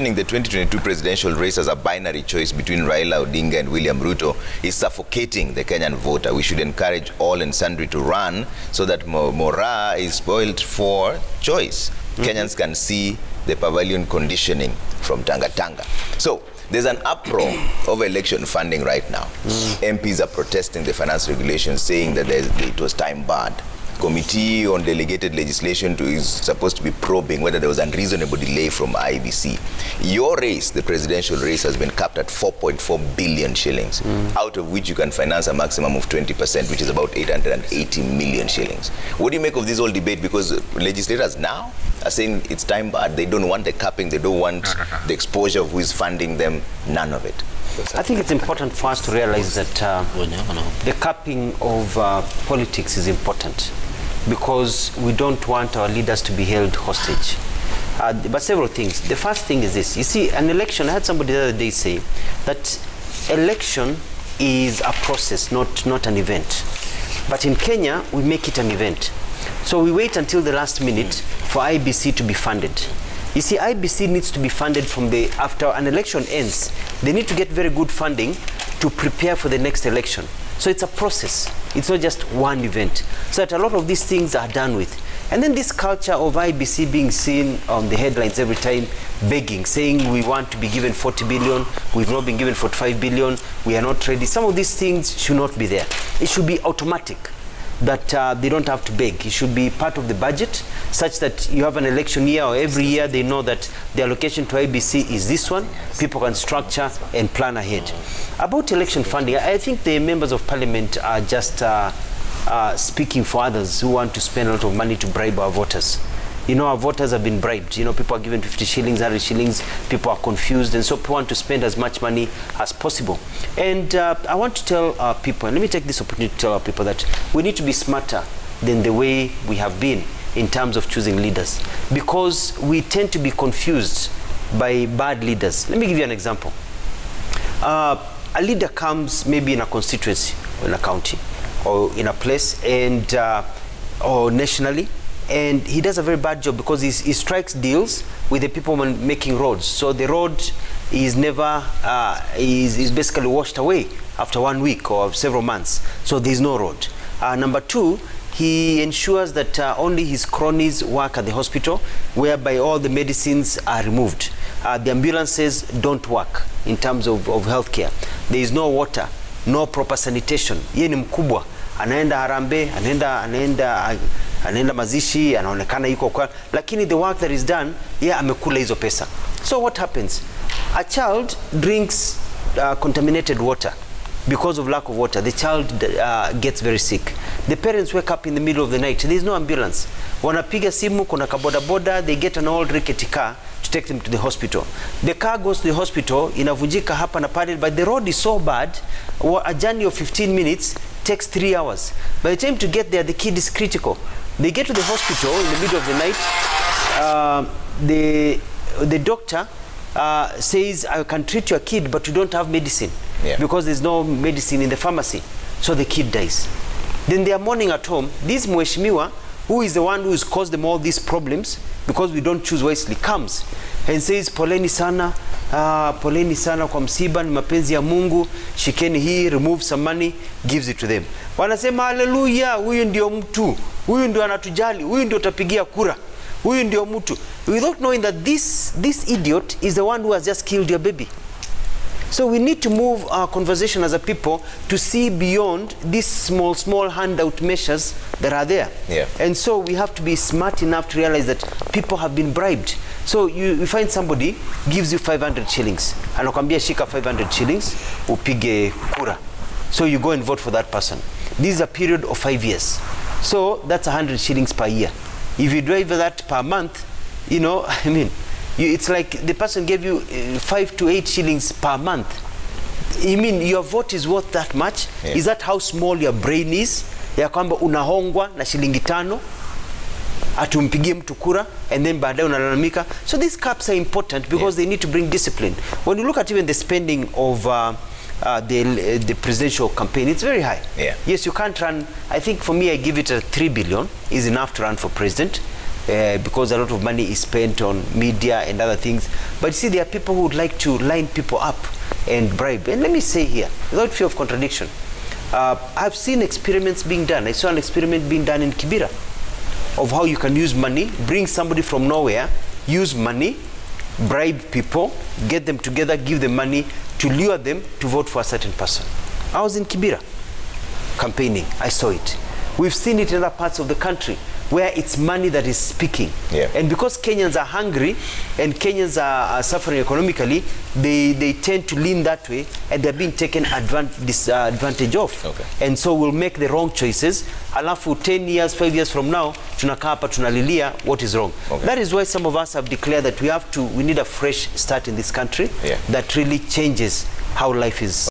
The 2022 presidential race as a binary choice between Raila Odinga and William Ruto is suffocating the Kenyan voter. We should encourage all and sundry to run so that morale is spoiled for choice. Kenyans can see the pavilion conditioning from Tanga Tanga. So there's an uproar over election funding right now. MPs are protesting the finance regulations, saying that it was time barred. Committee on Delegated Legislation is supposed to be probing whether there was unreasonable delay from IBC. Your race, the presidential race, has been capped at 4.4 billion shillings, out of which you can finance a maximum of 20%, which is about 880 million shillings. What do you make of this whole debate? Because legislators now are saying it's time barred. They don't want the capping. They don't want the exposure of who is funding them. None of it. I think it's important for us to realize that the capping of politics is important, because we don't want our leaders to be held hostage. But several things. The first thing is this. You see, an election, I had somebody the other day say that election is a process, not an event. But in Kenya, we make it an event. So we wait until the last minute for IBC to be funded. You see, IBC needs to be funded from after an election ends. They need to get very good funding to prepare for the next election. So it's a process. It's not just one event. So that a lot of these things are done with. And then this culture of IBC being seen on the headlines every time, begging, saying we want to be given 40 billion, we've not been given 45 billion, we are not ready. Some of these things should not be there. It should be automatic, that they don't have to beg. It should be part of the budget, such that you have an election year, or every year they know that the allocation to IBC is this one. People can structure and plan ahead. About election funding, I think the members of parliament are just speaking for others who want to spend a lot of money to bribe our voters. You know, our voters have been bribed. You know, people are given 50 shillings, 100 shillings. People are confused, and so people want to spend as much money as possible. And I want to tell people, and let me take this opportunity to tell our people, that we need to be smarter than the way we have been in terms of choosing leaders, because we tend to be confused by bad leaders. Let me give you an example. A leader comes maybe in a constituency, or in a county, or in a place, and or nationally, and he does a very bad job because he strikes deals with the people making roads. So the road is never, is basically washed away after 1 week or several months. So there's no road. Number two, he ensures that only his cronies work at the hospital, whereby all the medicines are removed. The ambulances don't work in terms of healthcare. There is no water, no proper sanitation. Yeye ni mkubwa, anaenda Harambee, anaenda mazishi, anaonekana yuko kwa, lakini the work that is done, yeye amekula hizo pesa. So what happens? A child drinks contaminated water. Because of lack of water, the child gets very sick. The parents wake up in the middle of the night. There is no ambulance. Wanapiga simu, kuna kaboda boda, they get an old rickety car to take them to the hospital. The car goes to the hospital, inavunjika hapa na pale, but the road is so bad, a journey of 15 minutes takes 3 hours. By the time to get there, the kid is critical. They get to the hospital in the middle of the night. The doctor says, I can treat your kid, but you don't have medicine. Because there's no medicine in the pharmacy. So the kid dies. Then they are mourning at home. This Mheshimiwa, who is the one who has caused them all these problems, because we don't choose wisely, comes and says, poleni sana kwa msiba, ni mapenzi ya Mungu, shikeni hii, remove some money, gives it to them. Wanasema hallelujah, huyu ndio mtu, huyu ndio anatujali, huyu ndio tapigia kura, huyu ndio mtu. Without knowing that this idiot is the one who has just killed your baby. So we need to move our conversation as a people to see beyond these small handout measures that are there. And so we have to be smart enough to realize that people have been bribed. So you find somebody gives you 500 shillings. Anakwambia shika 500 shillings, upige kura. So you go and vote for that person. This is a period of 5 years. So that's 100 shillings per year. If you drive that per month, you know, I mean, it's like the person gave you 5 to 8 shillings per month. I mean, your vote is worth that much? Is that how small your brain is? Ya kwamba unahongwa na shilingi 5 atumpigie mtu kura, and then baadaye unalalamika. So these caps are important because they need to bring discipline. When you look at even the spending of the presidential campaign, it's very high. Yes, you can't run. I think for me, I give it a 3 billion is enough to run for president. because a lot of money is spent on media and other things. But you see, there are people who would like to line people up and bribe. And let me say here, without fear of contradiction, I've seen experiments being done. I saw an experiment being done in Kibera of how you can use money, bring somebody from nowhere, use money, bribe people, get them together, give them money to lure them to vote for a certain person. I was in Kibera campaigning. I saw it. We've seen it in other parts of the country where it's money that is speaking. Yeah. And because Kenyans are hungry and Kenyans are suffering economically, they tend to lean that way, and they're being taken advantage of. Okay. And so we'll make the wrong choices. Alafu 10 years, 5 years from now, tunakaa hapa tunalilia what is wrong. Okay. That is why some of us have declared that we need a fresh start in this country, yeah, that really changes how life is.